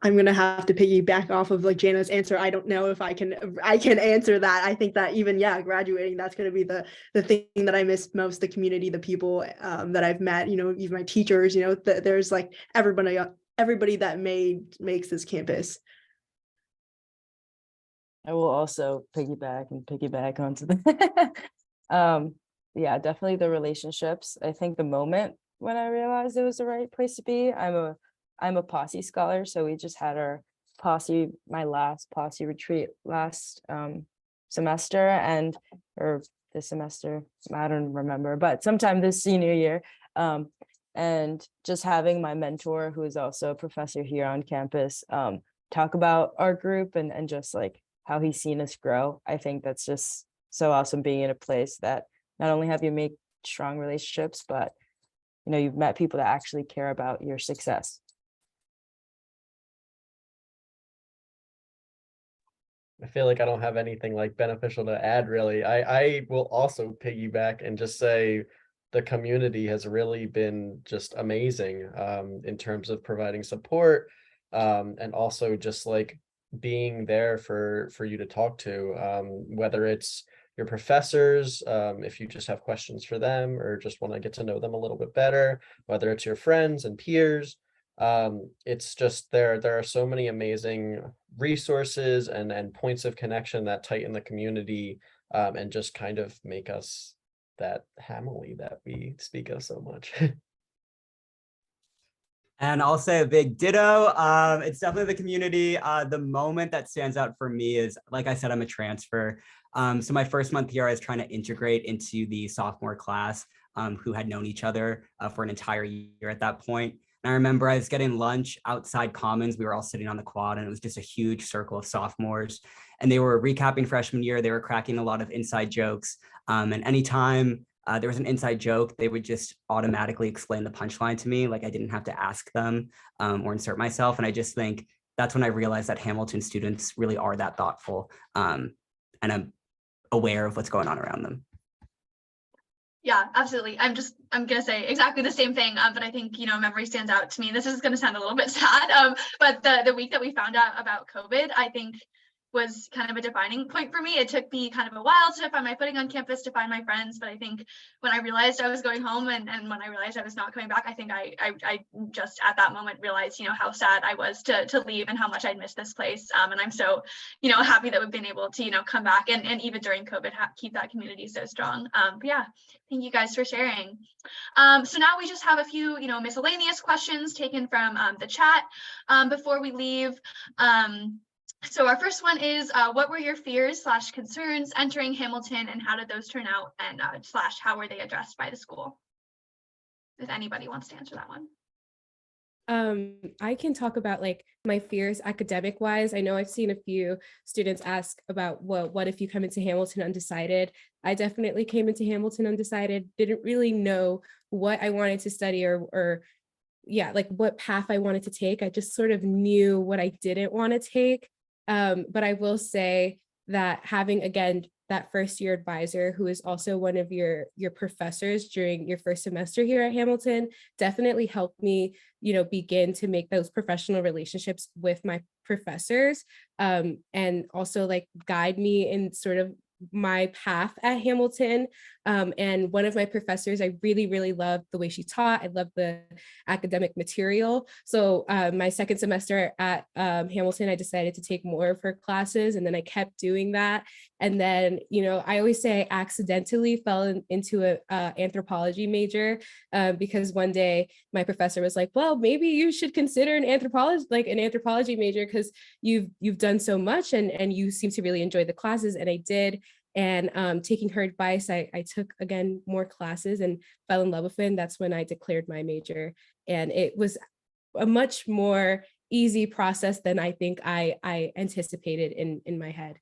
I'm going to have to piggyback off of like Jana's answer. I don't know if I can answer that. I think that even, graduating, that's going to be the thing that I miss most, the community, the people that I've met, even my teachers, there's like everybody that makes this campus.
I will also piggyback onto that. Yeah, definitely the relationships. I think the moment when I realized it was the right place to be, I'm a posse scholar, so we just had my last posse retreat last semester or this semester, I don't remember, but sometime this senior year. And just having my mentor, who is also a professor here on campus, talk about our group and just like how he's seen us grow. I think that's just so awesome, being in a place that not only have you make strong relationships, but you've met people that actually care about your success.
I feel like I don't have anything like beneficial to add, really. I will also piggyback and just say the community has really been just amazing in terms of providing support and also just like being there for you to talk to, whether it's your professors, if you just have questions for them or just want to get to know them a little bit better, whether it's your friends and peers. It's just there are so many amazing resources and points of connection that tighten the community and just kind of make us that Hamily that we speak of so much.
And I'll say a big ditto. It's definitely the community. The moment that stands out for me is, like I said, I'm a transfer. So my first month here, I was trying to integrate into the sophomore class who had known each other for an entire year at that point. And I remember I was getting lunch outside Commons. We were all sitting on the quad, and it was just a huge circle of sophomores. And they were recapping freshman year. They were cracking a lot of inside jokes. And anytime there was an inside joke, they would just automatically explain the punchline to me. Like I didn't have to ask them or insert myself. And I just think that's when I realized that Hamilton students really are that thoughtful and I'm aware of what's going on around them.
Yeah, absolutely. I'm gonna say exactly the same thing, but I think memory stands out to me. This is gonna sound a little bit sad, but the week that we found out about COVID, I think was kind of a defining point for me. It took me kind of a while to find my footing on campus, to find my friends, but I think when I realized I was going home and when I realized I was not coming back, I think I just at that moment realized how sad I was to leave and how much I'd missed this place. And I'm so happy that we've been able to come back and even during COVID keep that community so strong. But yeah, thank you guys for sharing. So now we just have a few miscellaneous questions taken from the chat before we leave. So our first one is, what were your fears / concerns entering Hamilton, and how did those turn out, and / how were they addressed by the school? If anybody wants to answer that one.
I can talk about like my fears academic wise. I know I've seen a few students ask about, well, what if you come into Hamilton undecided? I definitely came into Hamilton undecided, didn't really know what I wanted to study or like what path I wanted to take. I just sort of knew what I didn't want to take. But I will say that having, again, that first year advisor who is also one of your professors during your first semester here at Hamilton definitely helped me, begin to make those professional relationships with my professors, and also like guide me in sort of my path at Hamilton. And one of my professors, I really, really loved the way she taught. I loved the academic material. So my second semester at Hamilton, I decided to take more of her classes, and then I kept doing that. And then, I always say I accidentally fell into a anthropology major because one day my professor was like, well, maybe you should consider an anthropology major because you've done so much and you seem to really enjoy the classes. And I did. And taking her advice, I took, again, more classes and fell in love with it. And that's when I declared my major. And it was a much more easy process than I think I anticipated in my head.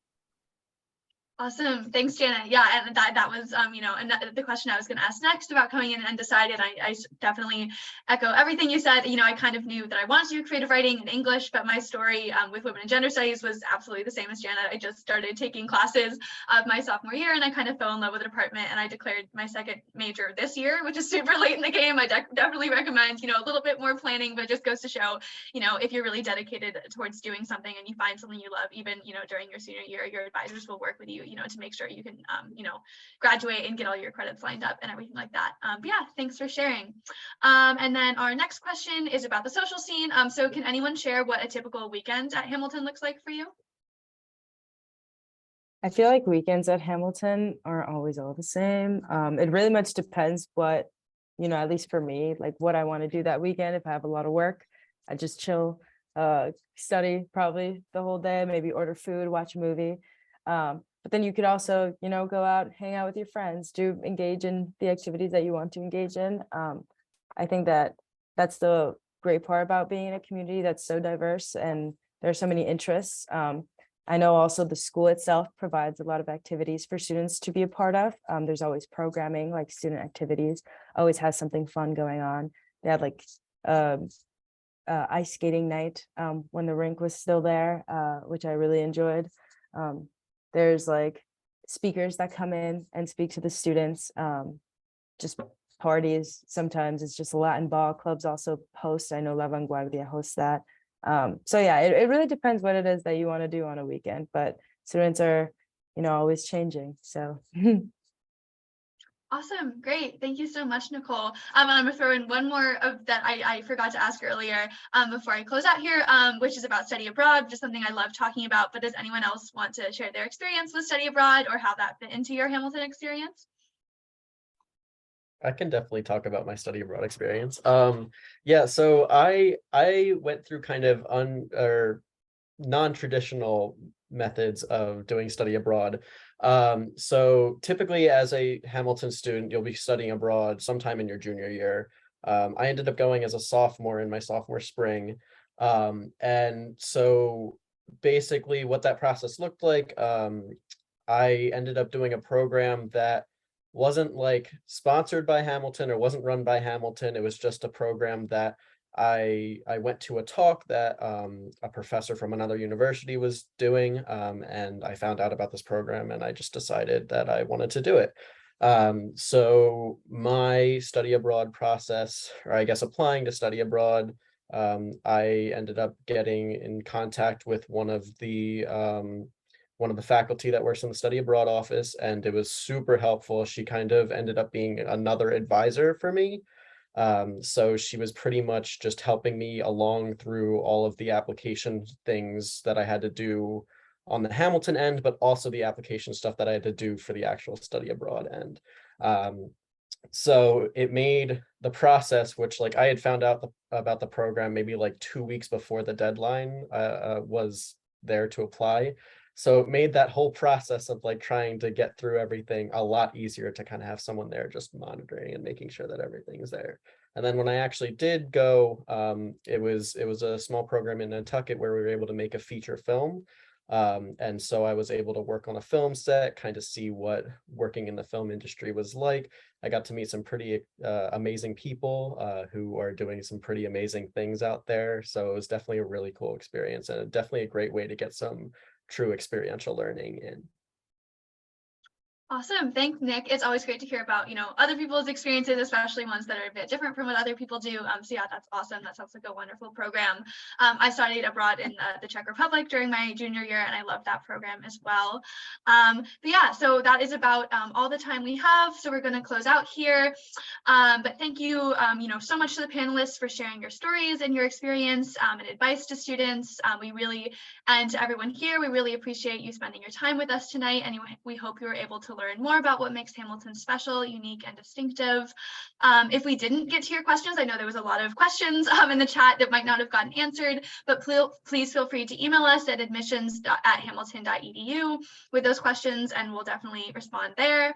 Awesome. Thanks, Janet. Yeah, and that was, and the question I was going to ask next about coming in undecided. I definitely echo everything you said. I kind of knew that I wanted to do creative writing in English, but my story with women and gender studies was absolutely the same as Janet. I just started taking classes of my sophomore year, and I kind of fell in love with the department, and I declared my second major this year, which is super late in the game. I definitely recommend, a little bit more planning, but it just goes to show, if you're really dedicated towards doing something and you find something you love, even, during your senior year, your advisors will work with you, to make sure you can, graduate and get all your credits lined up and everything like that. But yeah, thanks for sharing. And then our next question is about the social scene. So can anyone share what a typical weekend at Hamilton looks like for you?
I feel like weekends at Hamilton aren't always all the same. It really much depends what, at least for me, like what I want to do that weekend. If I have a lot of work, I just chill, study probably the whole day, maybe order food, watch a movie. But then you could also, go out, hang out with your friends, engage in the activities that you want to engage in. I think that's the great part about being in a community that's so diverse and there's so many interests. I know also the school itself provides a lot of activities for students to be a part of. There's always programming, like student activities, always has something fun going on. They had like ice skating night when the rink was still there, which I really enjoyed. There's like speakers that come in and speak to the students, just parties. Sometimes it's just Latin ball clubs also host. I know La Vanguardia hosts that. So yeah, it really depends what it is that you want to do on a weekend, but students are, always changing. So
Awesome. Great. Thank you so much, Nicole. And I'm gonna throw in one more of that I forgot to ask earlier before I close out here, which is about study abroad, just something I love talking about. But does anyone else want to share their experience with study abroad or how that fit into your Hamilton experience?
I can definitely talk about my study abroad experience. Yeah, so I went through kind of non-traditional methods of doing study abroad. So typically as a Hamilton student, you'll be studying abroad sometime in your junior year. I ended up going as a sophomore in my sophomore spring. And so basically what that process looked like, I ended up doing a program that wasn't like sponsored by Hamilton or wasn't run by Hamilton. It was just a program that I went to a talk that a professor from another university was doing, and I found out about this program and I just decided that I wanted to do it. So my study abroad process, or I guess applying to study abroad, I ended up getting in contact with one of the faculty that works in the study abroad office, and it was super helpful. She kind of ended up being another advisor for me. So she was pretty much just helping me along through all of the application things that I had to do on the Hamilton end, but also the application stuff that I had to do for the actual study abroad end. So it made the process, which like I had found out about the program maybe like 2 weeks before the deadline was there to apply. So it made that whole process of like trying to get through everything a lot easier to kind of have someone there just monitoring and making sure that everything is there. And then when I actually did go, it was a small program in Nantucket where we were able to make a feature film. And so I was able to work on a film set, kind of see what working in the film industry was like. I got to meet some pretty amazing people who are doing some pretty amazing things out there. So it was definitely a really cool experience and definitely a great way to get some true experiential learning in.
Awesome. Thanks, Nick. It's always great to hear about, other people's experiences, especially ones that are a bit different from what other people do. So yeah, that's awesome. That sounds like a wonderful program. I studied abroad in the Czech Republic during my junior year, and I loved that program as well. But yeah, so that is about all the time we have. So we're going to close out here. But thank you, so much to the panelists for sharing your stories and your experience and advice to students. And to everyone here, we really appreciate you spending your time with us tonight. And we hope you were able to learn more about what makes Hamilton special, unique, and distinctive. If we didn't get to your questions, I know there was a lot of questions in the chat that might not have gotten answered, but please feel free to email us at admissions@hamilton.edu with those questions, and we'll definitely respond there.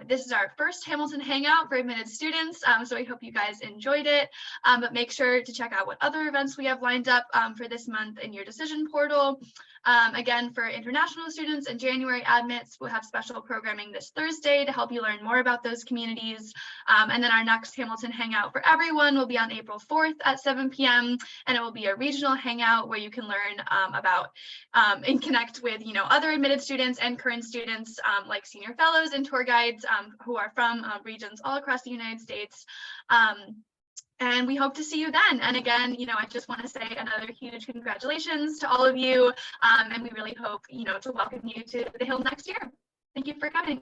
This is our first Hamilton Hangout for admitted students, so we hope you guys enjoyed it, but make sure to check out what other events we have lined up for this month in your decision portal. Again, for international students and January admits, we'll have special programming this Thursday to help you learn more about those communities. And then our next Hamilton Hangout for everyone will be on April 4th at 7 p.m. And it will be a regional hangout where you can learn about and connect with, other admitted students and current students like senior fellows and tour guides who are from regions all across the United States. And we hope to see you then. And again, I just want to say another huge congratulations to all of you. And we really hope, to welcome you to the Hill next year. Thank you for coming.